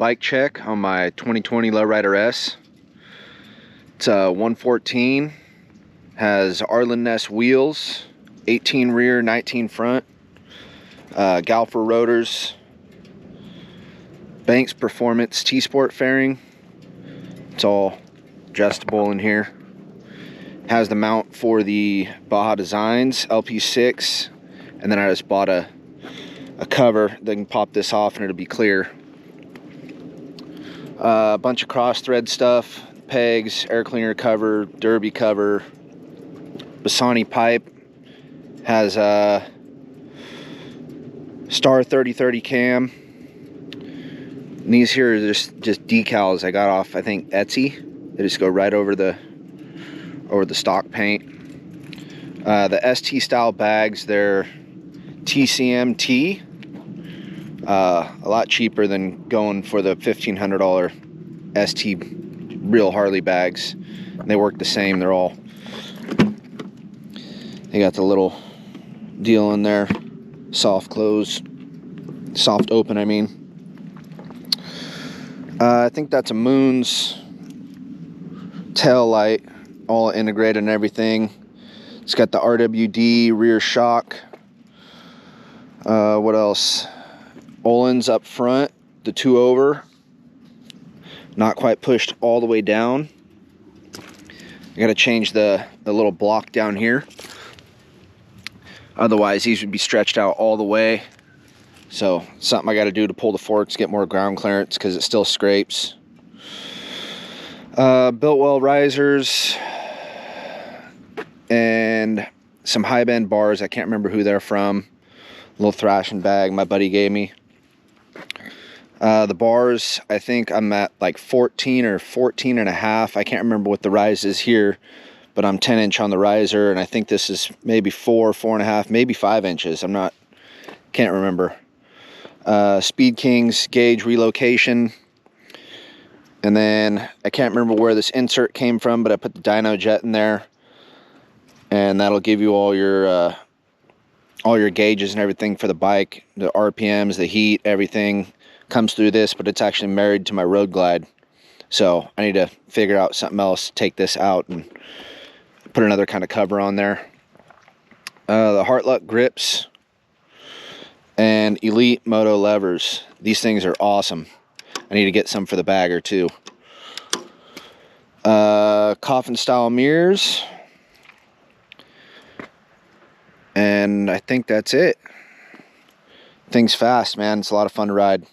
bike check on my 2020 Lowrider S. It's a 114, has Arlen Ness wheels, 18 rear, 19 front, Galfer rotors, Banks Performance T-Sport fairing. It's all adjustable in here. Has the mount for the Baja Designs LP6, and then I just bought a cover that can pop this off and it'll be clear. A bunch of cross thread stuff, pegs, air cleaner cover, derby cover, Bassani pipe, has a Star 3030 cam. And these here are just decals I got off, I think, Etsy. They just go right over the stock paint. The ST style bags, they're TCMT. A lot cheaper than going for the $1,500 ST real Harley bags. And they work the same. They got the little deal in there, soft close, soft open, I mean. I think that's a Moon's tail light, all integrated and everything. It's got the RWD rear shock. What else? Olin's up front, the 2 over, not quite pushed all the way down. I got to change the little block down here. Otherwise, these would be stretched out all the way. So, something I got to do to pull the forks, get more ground clearance because it still scrapes. Built-well risers and some high bend bars. I can't remember who they're from. A little thrashing bag my buddy gave me. The bars, I think I'm at like 14 or 14 and a half. I can't remember what the rise is here, but I'm 10 inch on the riser, and I think this is maybe 4 and a half, maybe 5 inches. Can't remember. Speed Kings gauge relocation. And then I can't remember where this insert came from, but I put the dyno jet in there, and that'll give you all your gauges and everything for the bike, the RPMs, the heat, everything comes through this, but it's actually married to my Road Glide. So I need to figure out something else, take this out and put another kind of cover on there. The Heartluck grips and Elite Moto levers. These things are awesome. I need to get some for the bagger too. Coffin style mirrors. And I think that's it. Thing's fast, man. It's a lot of fun to ride.